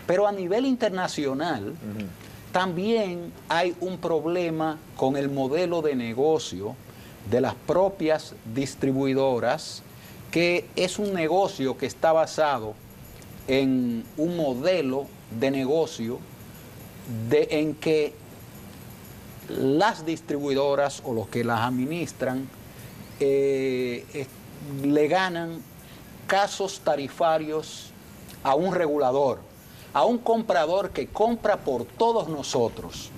Pero a nivel internacional también hay un problema con el modelo de negocio de las propias distribuidoras, que es un negocio que está basado en un modelo de negocio en que las distribuidoras o los que las administran le ganan casos tarifarios a un regulador, a un comprador que compra por todos nosotros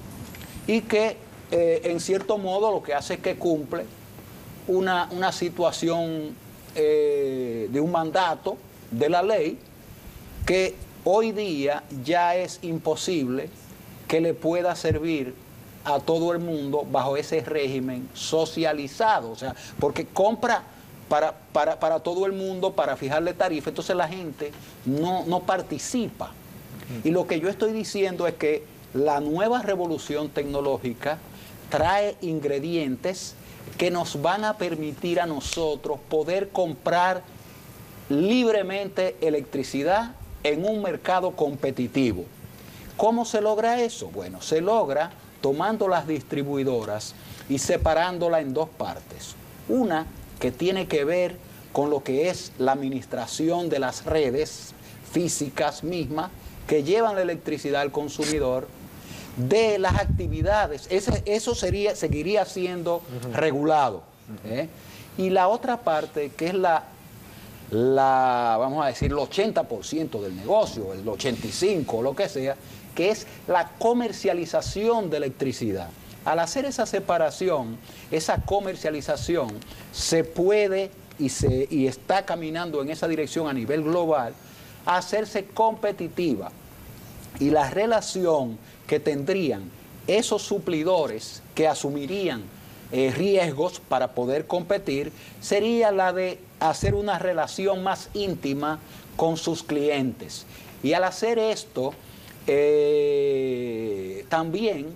y que en cierto modo lo que hace es que cumple una situación de un mandato de la ley que hoy día ya es imposible que le pueda servir a todo el mundo bajo ese régimen socializado, o sea, porque compra para todo el mundo, para fijarle tarifa, entonces la gente no participa. Y lo que yo estoy diciendo es que la nueva revolución tecnológica trae ingredientes que nos van a permitir a nosotros poder comprar libremente electricidad en un mercado competitivo. ¿Cómo se logra eso? Bueno, se logra tomando las distribuidoras y separándolas en dos partes. Una que tiene que ver con lo que es la administración de las redes físicas mismas que llevan la electricidad al consumidor, de las actividades, eso seguiría siendo regulado. Y la otra parte, que es vamos a decir, el 80% del negocio, el 85%, lo que sea, que es la comercialización de electricidad. Al hacer esa separación, esa comercialización se puede y está caminando en esa dirección a nivel global, a hacerse competitiva. Y la relación que tendrían esos suplidores que asumirían riesgos para poder competir sería la de hacer una relación más íntima con sus clientes. Y al hacer esto, también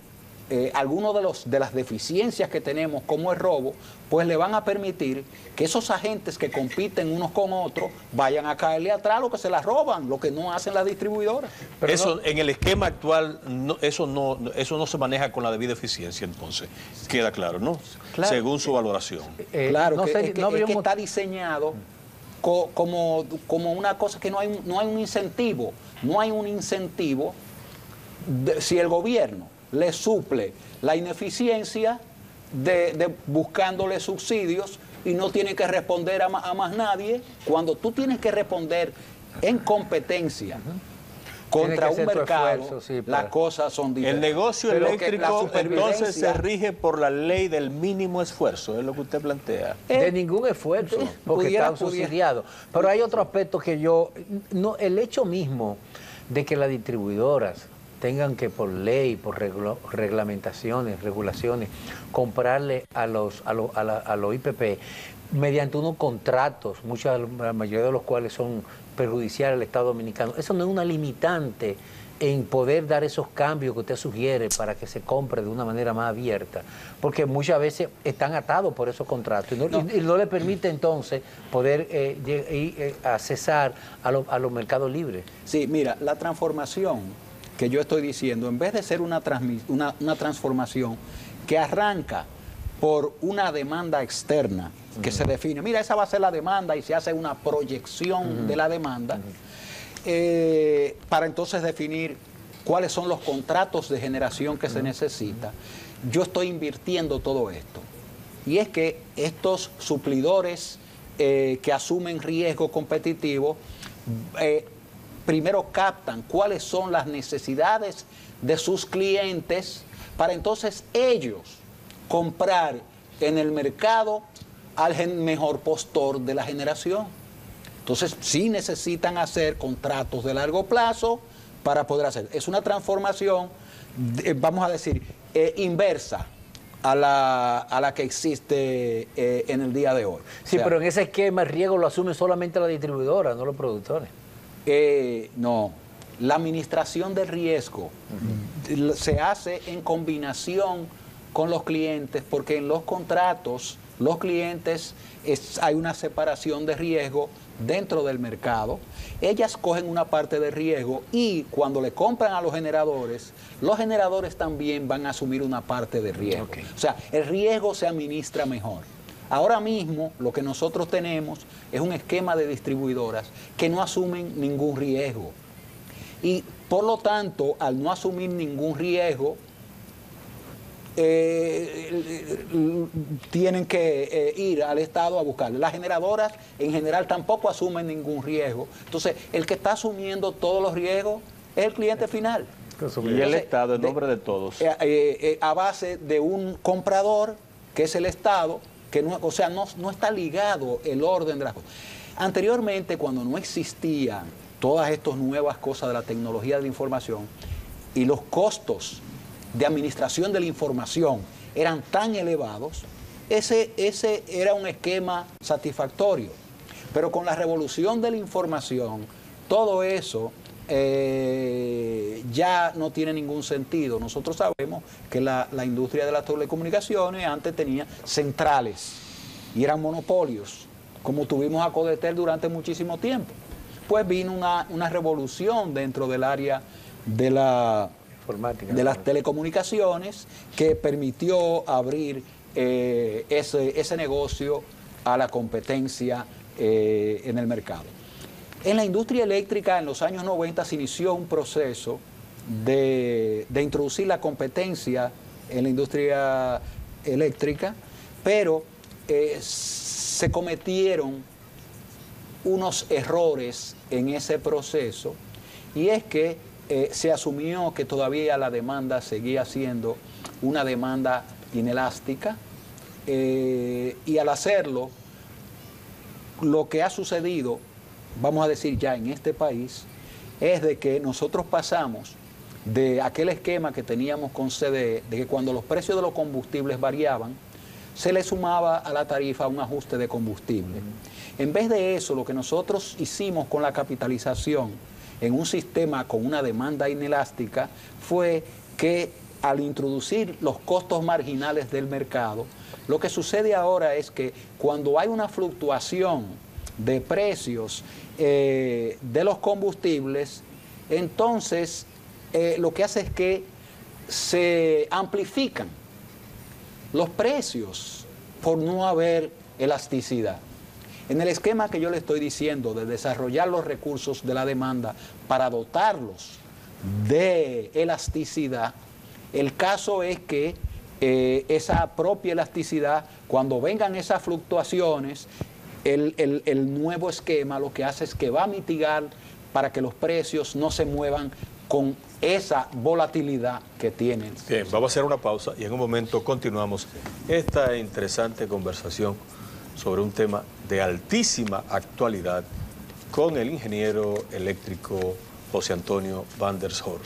algunos de las deficiencias que tenemos, como el robo, pues le van a permitir que esos agentes que compiten unos con otros vayan a caerle atrás lo que se las roban, lo que no hacen las distribuidoras. Pero eso, en el esquema actual, eso no se maneja con la debida eficiencia, entonces, queda claro, ¿no? Claro, según su valoración. Claro, es que está diseñado como una cosa que no hay un incentivo. No hay un incentivo si el gobierno le suple la ineficiencia de buscándole subsidios y no tiene que responder a más nadie. Cuando tú tienes que responder en competencia contra un mercado, las cosas son diferentes. El negocio eléctrico entonces se rige por la ley del mínimo esfuerzo, es lo que usted plantea. De ningún esfuerzo, porque está subsidiado. Pero hay otro aspecto que el hecho mismo de que las distribuidoras tengan que por ley, por regulaciones, comprarle a los IPP mediante unos contratos, la mayoría de los cuales son perjudiciales al Estado Dominicano. Eso no es una limitante en poder dar esos cambios que usted sugiere para que se compre de una manera más abierta, porque muchas veces están atados por esos contratos y no le permite entonces poder accesar a los mercados libres. Sí, mira, la transformación que yo estoy diciendo, en vez de ser una transformación que arranca por una demanda externa que se define, mira, esa va a ser la demanda y se hace una proyección de la demanda, para entonces definir cuáles son los contratos de generación que se necesita. Yo estoy invirtiendo todo esto. Y es que estos suplidores que asumen riesgo competitivo, primero captan cuáles son las necesidades de sus clientes para entonces ellos comprar en el mercado al mejor postor de la generación. Entonces sí necesitan hacer contratos de largo plazo para poder hacer. Es una transformación, vamos a decir, inversa a la que existe en el día de hoy. Sí, o sea, pero en ese esquema el riesgo lo asume solamente la distribuidora, no los productores. No, la administración del riesgo se hace en combinación con los clientes, porque en los contratos los clientes, hay una separación de riesgo dentro del mercado. Ellas cogen una parte de riesgo y cuando le compran a los generadores también van a asumir una parte de riesgo. Okay. O sea, el riesgo se administra mejor. Ahora mismo lo que nosotros tenemos es un esquema de distribuidoras que no asumen ningún riesgo. Y por lo tanto, al no asumir ningún riesgo, tienen que ir al Estado a buscarlo. Las generadoras en general tampoco asumen ningún riesgo. Entonces, el que está asumiendo todos los riesgos es el cliente final. Y el Estado en nombre de todos. A base de un comprador, que es el Estado, que no, o sea, no está ligado el orden de las cosas. Anteriormente, cuando no existían todas estas nuevas cosas de la tecnología de la información y los costos de administración de la información eran tan elevados, ese era un esquema satisfactorio. Pero con la revolución de la información, todo eso ya no tiene ningún sentido. Nosotros sabemos que la industria de las telecomunicaciones antes tenía centrales y eran monopolios, como tuvimos a Codetel durante muchísimo tiempo. Pues vino una revolución dentro del área de las telecomunicaciones que permitió abrir ese negocio a la competencia en el mercado. En la industria eléctrica, en los años 90, se inició un proceso de introducir la competencia en la industria eléctrica, pero se cometieron unos errores en ese proceso, y es que se asumió que todavía la demanda seguía siendo una demanda inelástica, y al hacerlo, lo que ha sucedido, vamos a decir ya en este país, es de que nosotros pasamos de aquel esquema que teníamos con CDE, de que cuando los precios de los combustibles variaban, se le sumaba a la tarifa un ajuste de combustible. En vez de eso, lo que nosotros hicimos con la capitalización en un sistema con una demanda inelástica fue que al introducir los costos marginales del mercado, lo que sucede ahora es que cuando hay una fluctuación de precios de los combustibles, entonces lo que hace es que se amplifican los precios por no haber elasticidad. En el esquema que yo le estoy diciendo de desarrollar los recursos de la demanda para dotarlos de elasticidad, el caso es que esa propia elasticidad, cuando vengan esas fluctuaciones, el nuevo esquema lo que hace es que va a mitigar para que los precios no se muevan con esa volatilidad que tienen. Bien, vamos a hacer una pausa y en un momento continuamos esta interesante conversación sobre un tema de altísima actualidad con el ingeniero eléctrico José Antonio van der Schoor.